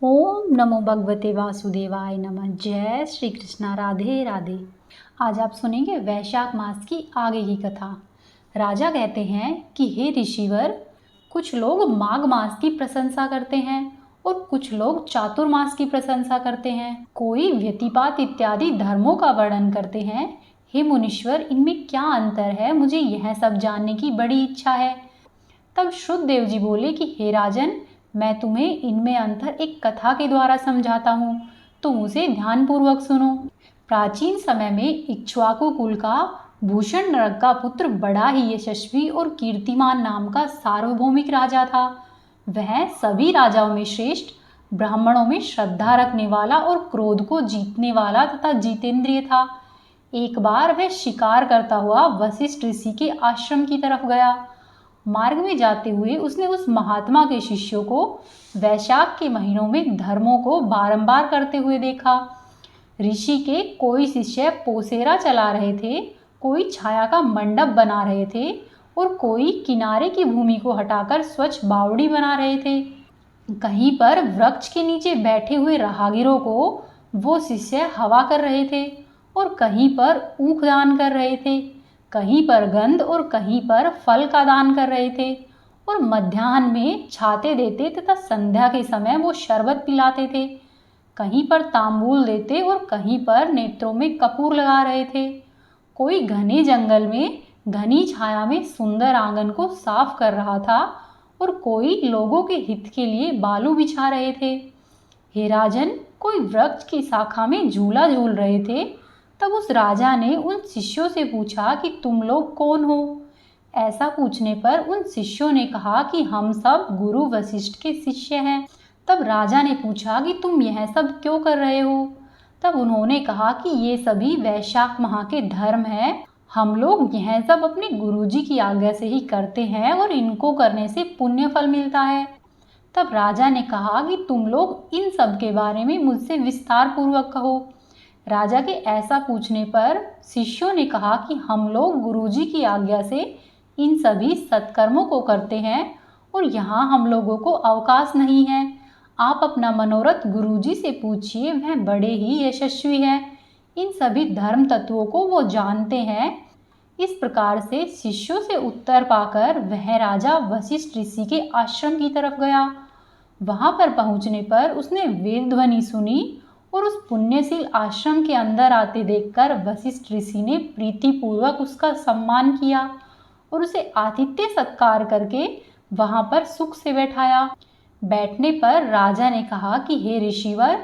ओम नमो भगवते वासुदेवाय नमः। जय श्री कृष्णा। राधे राधे। आज आप सुनेंगे वैशाख मास की आगे की कथा। राजा कहते हैं कि हे ऋषिवर, कुछ लोग माघ मास की प्रशंसा करते हैं और कुछ लोग चातुर्मास की प्रशंसा करते हैं। कोई व्यतिपात इत्यादि धर्मों का वर्णन करते हैं। हे मुनीश्वर, इनमें क्या अंतर है? मुझे यह सब जानने की बड़ी इच्छा है। तब श्रुतदेव जी बोले कि हे राजन, मैं तुम्हें इनमें अंतर एक कथा के द्वारा समझाता हूँ, तुम उसे ध्यानपूर्वक सुनो। प्राचीन समय में इक्ष्वाकु कुल का भूषण नरक का पुत्र बड़ा ही यशस्वी और कीर्तिमान नाम का सार्वभौमिक राजा था। वह सभी राजाओं में श्रेष्ठ, ब्राह्मणों में श्रद्धा रखने वाला और क्रोध को जीतने वाला तथा जितेंद्रिय था। एक बार वह शिकार करता हुआ वशिष्ठ ऋषि के आश्रम की तरफ गया। मार्ग में जाते हुए उसने उस महात्मा के शिष्यों को वैशाख के महीनों में धर्मों को बारंबार करते हुए देखा। ऋषि के कोई शिष्य पोसेरा चला रहे थे, कोई छाया का मंडप बना रहे थे और कोई किनारे की भूमि को हटाकर स्वच्छ बावड़ी बना रहे थे। कहीं पर वृक्ष के नीचे बैठे हुए राहगीरों को वो शिष्य हवा कर रहे थे और कहीं पर ऊख दान कर रहे थे, कहीं पर गंध और कहीं पर फल का दान कर रहे थे और मध्याह्न में छाते देते तथा संध्या के समय वो शरबत पिलाते थे। कहीं पर तांबूल देते और कहीं पर नेत्रों में कपूर लगा रहे थे। कोई घने जंगल में घनी छाया में सुंदर आंगन को साफ कर रहा था और कोई लोगों के हित के लिए बालू बिछा रहे थे। हे राजन, कोई वृक्ष की शाखा में झूला झूल रहे थे। तब उस राजा ने उन शिष्यों से पूछा कि तुम लोग कौन हो? ऐसा पूछने पर उन शिष्यों ने कहा कि हम सब गुरु वशिष्ठ के शिष्य हैं। तब राजा ने पूछा कि तुम यह सब क्यों कर रहे हो? तब उन्होंने कहा कि ये सभी वैशाख माह के धर्म हैं। हम लोग यह सब अपने गुरुजी की आज्ञा से ही करते हैं और इनको करने से पुण्य फल मिलता है। तब राजा ने कहा कि तुम लोग इन सब के बारे में मुझसे विस्तार पूर्वक कहो। राजा के ऐसा पूछने पर शिष्यों ने कहा कि हम लोग गुरुजी की आज्ञा से इन सभी सत्कर्मों को करते हैं और यहाँ हम लोगों को अवकाश नहीं है। आप अपना मनोरथ गुरुजी से पूछिए, वह बड़े ही यशस्वी हैं। इन सभी धर्म तत्वों को वो जानते हैं। इस प्रकार से शिष्यों से उत्तर पाकर वह राजा वशिष्ठ ऋषि के आश्रम की तरफ गया। वहां पर पहुंचने पर उसने वेद ध्वनि सुनी और उस पुण्यशील आश्रम के अंदर आते देखकर वशिष्ठ ऋषि ने प्रीतिपूर्वक उसका सम्मान किया और उसे आतिथ्य सत्कार करके वहां पर सुख से बैठाया। बैठने पर राजा ने कहा कि हे ऋषिवर,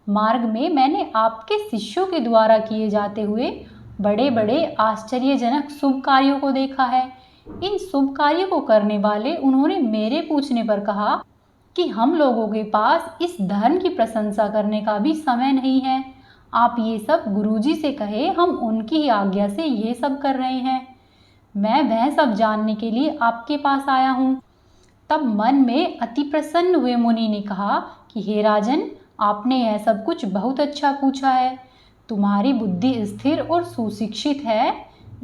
मार्ग में मैंने आपके शिष्यों के द्वारा किए जाते हुए बड़े बड़े आश्चर्यजनक शुभ कार्यों को देखा है। इन शुभ कार्यों को करने वाले उन्होंने मेरे पूछने पर कहा कि हम लोगों के पास इस धर्म की प्रशंसा करने का भी समय नहीं है। आप ये सब गुरुजी से कहे, हम उनकी ही आज्ञा से ये सब कर रहे हैं। मैं वह सब जानने के लिए आपके पास आया हूँ। तब मन में अति प्रसन्न हुए मुनि ने कहा कि हे राजन, आपने यह सब कुछ बहुत अच्छा पूछा है। तुम्हारी बुद्धि स्थिर और सुशिक्षित है।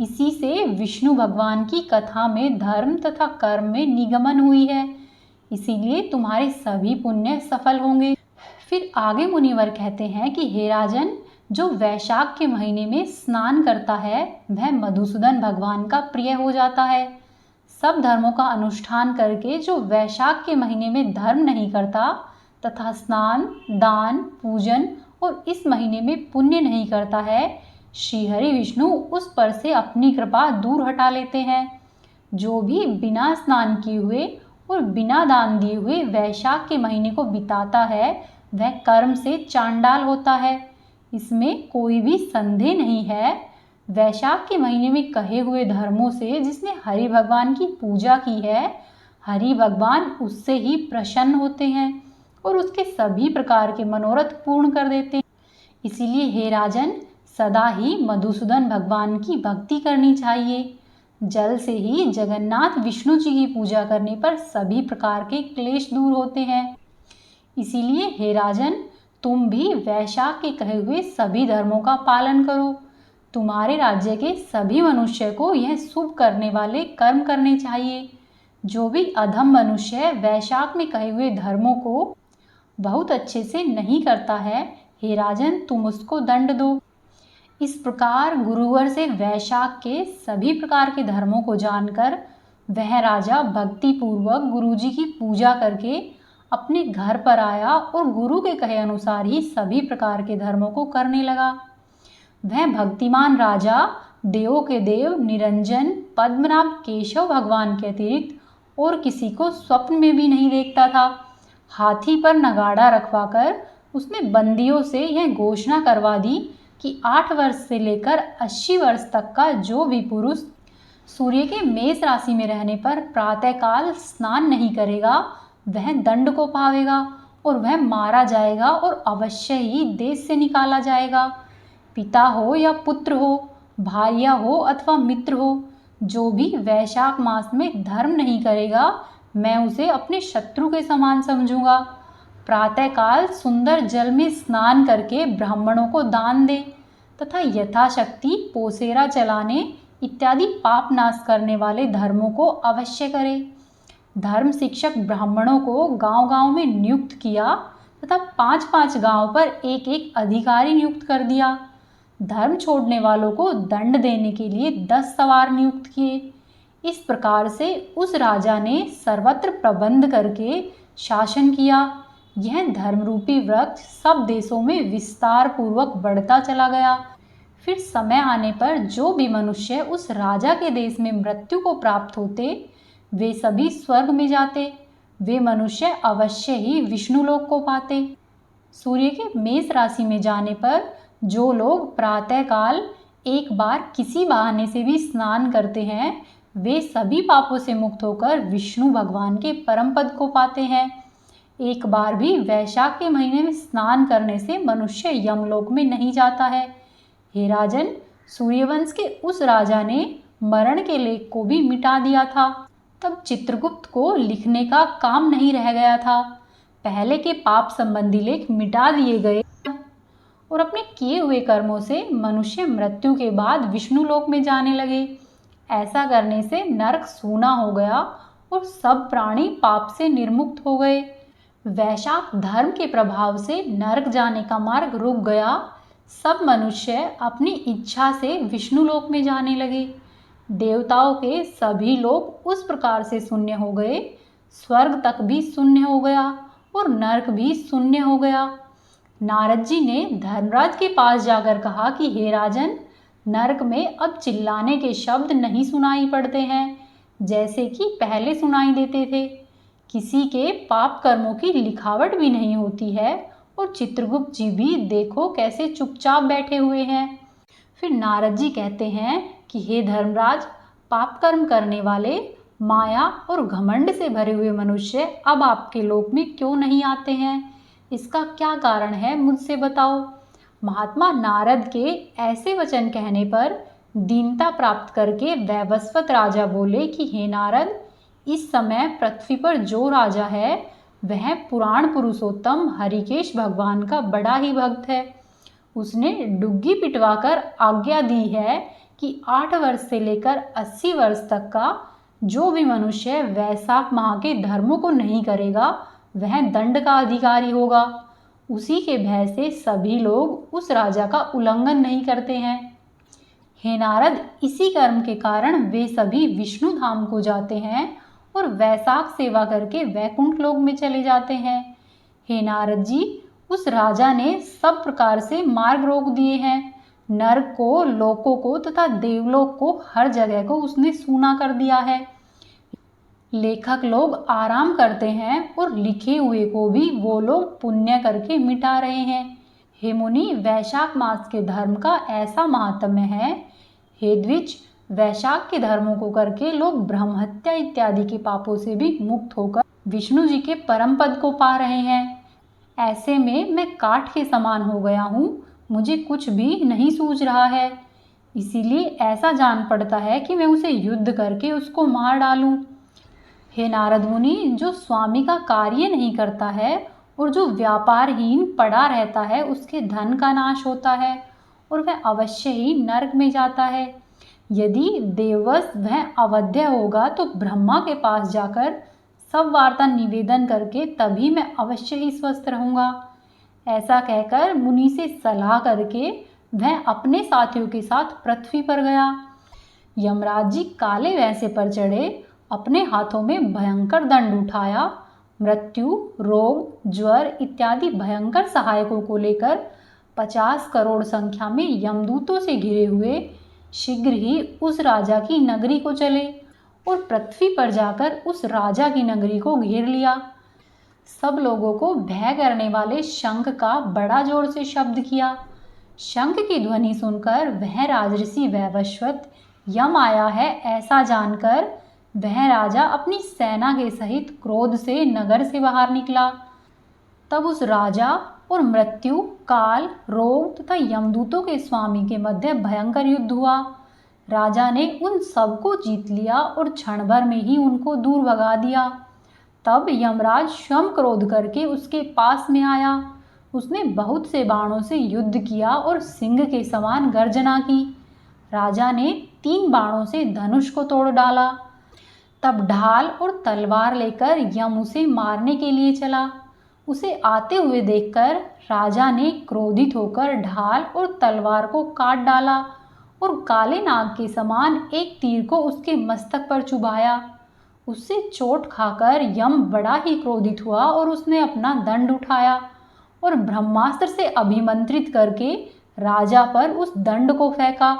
इसी से विष्णु भगवान की कथा में धर्म तथा कर्म में निगमन हुई है, इसीलिए तुम्हारे सभी पुण्य सफल होंगे। फिर आगे मुनिवर कहते हैं कि हे राजन, जो वैशाख के महीने में स्नान करता है वह मधुसूदन भगवान का प्रिय हो जाता है। सब धर्मों का अनुष्ठान करके जो वैशाख के महीने में धर्म नहीं करता तथा स्नान, दान, पूजन और इस महीने में पुण्य नहीं करता है, श्रीहरि विष्णु उस पर से अपनी कृपा दूर हटा लेते हैं। जो भी बिना स्नान किए हुए और बिना दान दिए हुए वैशाख के महीने को बिताता है वह कर्म से चांडाल होता है, इसमें कोई भी संदेह नहीं है। वैशाख के महीने में कहे हुए धर्मों से जिसने हरि भगवान की पूजा की है, हरि भगवान उससे ही प्रसन्न होते हैं और उसके सभी प्रकार के मनोरथ पूर्ण कर देते हैं। इसीलिए हे राजन, सदा ही मधुसूदन भगवान की भक्ति करनी चाहिए। जल से ही जगन्नाथ विष्णु जी की पूजा करने पर सभी प्रकार के क्लेश दूर होते हैं। इसीलिए हे राजन, तुम भी वैशाख के कहे हुए सभी धर्मों का पालन करो। तुम्हारे राज्य के सभी मनुष्य को यह शुभ करने वाले कर्म करने चाहिए। जो भी अधम मनुष्य वैशाख में कहे हुए धर्मों को बहुत अच्छे से नहीं करता है, हे राजन तुम उसको दंड दो। इस प्रकार गुरुवर से वैशाख के सभी प्रकार के धर्मों को जानकर वह राजा भक्ति पूर्वक गुरुजी की पूजा करके अपने घर पर आया और गुरु के कहे अनुसार ही सभी प्रकार के धर्मों को करने लगा। वह भक्तिमान राजा देवों के देव निरंजन पद्मनाभ केशव भगवान के अतिरिक्त और किसी को स्वप्न में भी नहीं देखता था। हाथी पर नगाड़ा रखवाकर उसने बंदियों से यह घोषणा करवा दी कि 8 वर्ष से लेकर 80 वर्ष तक का जो भी पुरुष सूर्य के मेष राशि में रहने पर प्रातःकाल स्नान नहीं करेगा वह दंड को पावेगा और वह मारा जाएगा और अवश्य ही देश से निकाला जाएगा। पिता हो या पुत्र हो, भार्या हो अथवा मित्र हो, जो भी वैशाख मास में धर्म नहीं करेगा मैं उसे अपने शत्रु के समान समझूंगा। प्रातःकाल सुंदर जल में स्नान करके ब्राह्मणों को दान दे तथा यथाशक्ति पोसेरा चलाने इत्यादि पाप नाश करने वाले धर्मों को अवश्य करे। धर्म शिक्षक ब्राह्मणों को गांव-गांव में नियुक्त किया तथा 5-5 गांव पर एक-एक अधिकारी नियुक्त कर दिया। धर्म छोड़ने वालों को दंड देने के लिए 10 सवार नियुक्त किए। इस प्रकार से उस राजा ने सर्वत्र प्रबंध करके शासन किया। यह धर्मरूपी वृक्ष सब देशों में विस्तार पूर्वक बढ़ता चला गया। फिर समय आने पर जो भी मनुष्य उस राजा के देश में मृत्यु को प्राप्त होते वे सभी स्वर्ग में जाते। वे मनुष्य अवश्य ही विष्णु लोक को पाते। सूर्य के मेष राशि में जाने पर जो लोग प्रातःकाल एक बार किसी बहाने से भी स्नान करते हैं वे सभी पापों से मुक्त होकर विष्णु भगवान के परम पद को पाते हैं। एक बार भी वैशाख के महीने में स्नान करने से मनुष्य यमलोक में नहीं जाता है। हे राजन, सूर्यवंश के उस राजा ने मरण के लेख को भी मिटा दिया था। तब चित्रगुप्त को लिखने का काम नहीं रह गया था। पहले के पाप संबंधी लेख मिटा दिए गए और अपने किए हुए कर्मों से मनुष्य मृत्यु के बाद विष्णु लोक में जाने लगे। ऐसा करने से नरक सूना हो गया और सब प्राणी पाप से निर्मुक्त हो गए। वैशाख धर्म के प्रभाव से नरक जाने का मार्ग रुक गया। सब मनुष्य अपनी इच्छा से विष्णु लोक में जाने लगे। देवताओं के सभी लोग उस प्रकार से शून्य हो गए। स्वर्ग तक भी शून्य हो गया और नरक भी शून्य हो गया। नारद जी ने धर्मराज के पास जाकर कहा कि हे राजन, नरक में अब चिल्लाने के शब्द नहीं सुनाई पड़ते हैं जैसे कि पहले सुनाई देते थे। किसी के पाप कर्मों की लिखावट भी नहीं होती है और चित्रगुप्त जी भी देखो कैसे चुपचाप बैठे हुए हैं। फिर नारद जी कहते हैं कि हे धर्मराज, पाप कर्म करने वाले माया और घमंड से भरे हुए मनुष्य अब आपके लोक में क्यों नहीं आते हैं? इसका क्या कारण है, मुझसे बताओ। महात्मा नारद के ऐसे वचन कहने पर दीनता प्राप्त करके वैवस्वत राजा बोले कि हे नारद, इस समय पृथ्वी पर जो राजा है वह पुराण पुरुषोत्तम हरिकेश भगवान का बड़ा ही भक्त है। उसने डुग्गी पिटवाकर आज्ञा दी है कि 8 वर्ष से लेकर 80 वर्ष तक का जो भी मनुष्य वैशाख माह के धर्मों को नहीं करेगा वह दंड का अधिकारी होगा। उसी के भय से सभी लोग उस राजा का उल्लंघन नहीं करते हैं। हे नारद, इसी कर्म के कारण वे सभी विष्णु धाम को जाते हैं और वैशाख सेवा करके वैकुंठ लोक में चले जाते हैं। हे नारद जी, उस राजा ने सब प्रकार से मार्ग रोक दिए हैं। नरक को, लोकों को तथा देवलोक को, हर जगह को उसने सूना कर दिया है। लेखक लोग आराम करते हैं और लिखे हुए को भी वो लोग पुण्य करके मिटा रहे हैं। हे मुनि, वैशाख मास के धर्म का ऐसा महात्म्य है। हे द्विज, वैशाख के धर्मों को करके लोग ब्रह्महत्या इत्यादि के पापों से भी मुक्त होकर विष्णु जी के परम पद को पा रहे हैं। ऐसे में मैं काठ के समान हो गया हूँ, मुझे कुछ भी नहीं सूझ रहा है। इसीलिए ऐसा जान पड़ता है कि मैं उसे युद्ध करके उसको मार डालूं। हे नारद मुनि, जो स्वामी का कार्य नहीं करता है और जो व्यापारहीन पड़ा रहता है उसके धन का नाश होता है और वह अवश्य ही नरक में जाता है। यदि देववश वह अवध्य होगा तो ब्रह्मा के पास जाकर सब वार्ता निवेदन करके तभी मैं अवश्य ही स्वस्थ रहूँगा। ऐसा कहकर मुनि से सलाह करके वह अपने साथियों के साथ पृथ्वी पर गया। यमराज जी काले भैंसे पर चढ़े, अपने हाथों में भयंकर दंड उठाया। मृत्यु, रोग, ज्वर इत्यादि भयंकर सहायकों को लेकर 50 करोड़ संख्या में यमदूतों से घिरे हुए शीघ्र ही उस राजा की नगरी को चले और पृथ्वी पर जाकर उस राजा की नगरी को घेर लिया। सब लोगों को भय करने वाले शंख का बड़ा जोर से शब्द किया। शंख की ध्वनि सुनकर वह राजऋषि वैवस्वत यम आया है ऐसा जानकर वह राजा अपनी सेना के सहित क्रोध से नगर से बाहर निकला। तब उस राजा और मृत्यु, काल, रोग तथा यमदूतों के स्वामी के मध्य भयंकर युद्ध हुआ। राजा ने उन सबको जीत लिया और क्षण भर में ही उनको दूर भगा दिया। तब यमराज स्वयं क्रोध करके उसके पास में आया। उसने बहुत से बाणों से युद्ध किया और सिंह के समान गर्जना की। राजा ने 3 बाणों से धनुष को तोड़ डाला। तब ढाल और तलवार लेकर यम उसे मारने के लिए चला। उसे आते हुए देखकर राजा ने क्रोधित होकर ढाल और तलवार को काट डाला और काले नाग के समान एक तीर को उसके मस्तक पर चुभाया। उससे चोट खाकर यम बड़ा ही क्रोधित हुआ और उसने अपना दंड उठाया और ब्रह्मास्त्र से अभिमंत्रित करके राजा पर उस दंड को फेंका।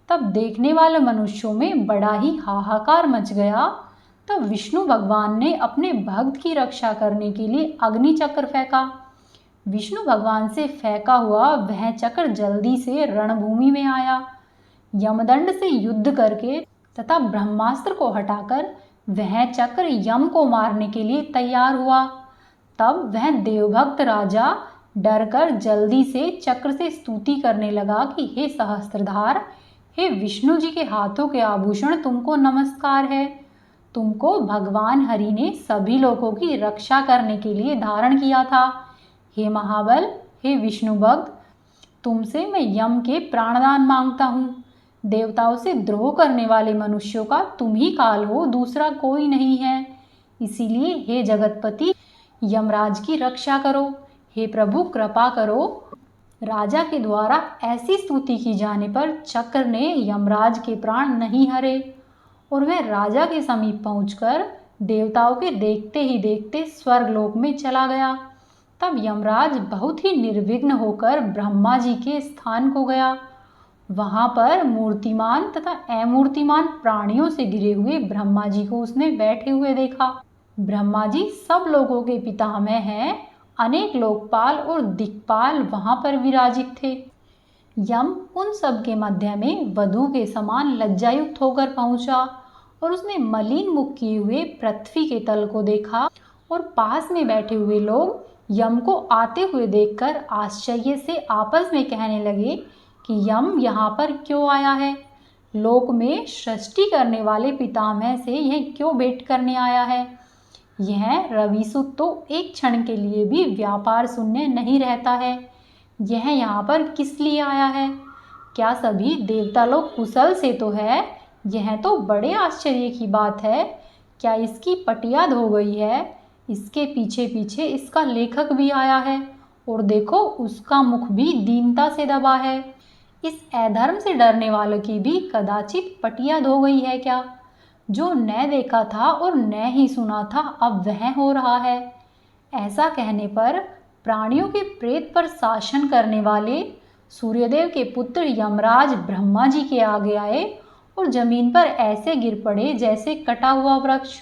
तब देखने वाले मनुष्यों में बड़ा ही हाहाकार मच गया। तब विष्णु भगवान ने अपने भक्त की रक्षा करने के लिए अग्नि चक्र फेंका। विष्णु भगवान से फेंका हुआ वह चक्र जल्दी से रणभूमि में आया। यमदंड से युद्ध करके तथा ब्रह्मास्त्र को हटाकर वह चक्र यम को मारने के लिए तैयार हुआ। तब वह देवभक्त राजा डरकर जल्दी से चक्र से स्तुति करने लगा कि हे सहस्त्रधार, हे विष्णु जी के हाथों के आभूषण, तुमको नमस्कार है। तुमको भगवान हरि ने सभी लोगों की रक्षा करने के लिए धारण किया था। हे महाबल, हे विष्णु भक्त, तुमसे मैं यम के प्राणदान मांगता हूँ। देवताओं से द्रोह करने वाले मनुष्यों का तुम ही काल हो, दूसरा कोई नहीं है। इसीलिए हे जगतपति, यमराज की रक्षा करो। हे प्रभु, कृपा करो। राजा के द्वारा ऐसी स्तुति की जाने पर चक्र ने यमराज के प्राण नहीं हरे और वह राजा के समीप पहुंचकर देवताओं के देखते ही देखते स्वर्गलोक में चला गया। तब यमराज बहुत ही निर्विघ्न होकर ब्रह्मा जी के स्थान को गया। वहां पर मूर्तिमान तथा अमूर्तिमान प्राणियों से घिरे हुए ब्रह्मा जी को उसने बैठे हुए देखा। ब्रह्मा जी सब लोगों के पितामह हैं। अनेक लोकपाल और दिक्पाल वहां पर विराजित थे। यम उन सब के मध्य में वधू के समान लज्जायुक्त होकर पहुंचा और उसने मलिन मुख किए हुए पृथ्वी के तल को देखा और पास में बैठे हुए लोग यम को आते हुए देखकर आश्चर्य से आपस में कहने लगे कि यम यहाँ पर क्यों आया है? लोक में सृष्टि करने वाले पितामह से यह क्यों भेंट करने आया है? यह रविसुत तो एक क्षण के लिए भी व्यापार शून्य नहीं रहता है। यह यहाँ पर किस लिए आया है? क्या सभी देवता लोग कुशल से तो है? यह तो बड़े आश्चर्य की बात है। क्या इसकी पटियाद हो गई है? इसके पीछे पीछे इसका लेखक भी आया है और देखो उसका मुख भी दीनता से दबा है। इस अधर्म से डरने वालों की भी कदाचित पटियाद हो गई है क्या? जो न देखा था और न ही सुना था अब वह हो रहा है। ऐसा कहने पर प्राणियों के प्रेत पर शासन करने वाले सूर्यदेव के पुत्र यमराज ब्रह्मा जी के आगे आए और जमीन पर ऐसे गिर पड़े जैसे कटा हुआ वृक्ष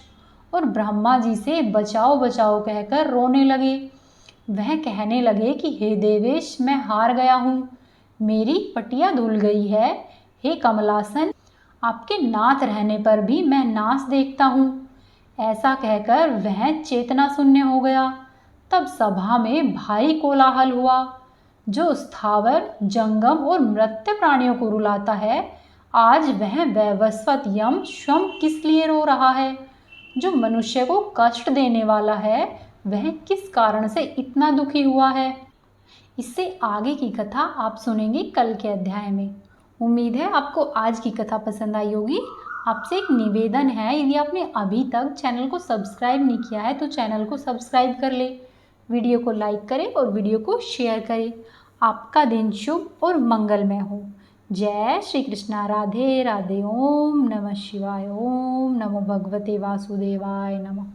और ब्रह्मा जी से बचाओ बचाओ कहकर रोने लगे। वह कहने लगे कि हे देवेश, मैं हार गया हूँ, मेरी पटिया धुल गई है। हे कमलासन, आपके नाथ रहने पर भी मैं नाश देखता हूँ। ऐसा कहकर वह चेतना शून्य हो गया। तब सभा में भारी कोलाहल हुआ। जो स्थावर, जंगम और मृत्य प्राणियों को रुलाता है, आज वह वैवस्वत यम स्वयं किस लिए रो रहा है? जो मनुष्य को कष्ट देने वाला है, वह किस कारण से इतना दुखी हुआ है? इससे आगे की कथा आप सुनेंगे कल के अध्याय में। उम्मीद है आपको आज की कथा पसंद आई होगी। आपसे एक निवेदन है, यदि आपने अभी तक चैनल को सब्सक्राइब नहीं किया है तो चैनल को सब्सक्राइब कर ले, वीडियो को लाइक करें और वीडियो को शेयर करें। आपका दिन शुभ और मंगलमय हो। जय श्री कृष्णा। राधे राधे। ओम नमः शिवाय। ओम नमो भगवते वासुदेवाय नमः।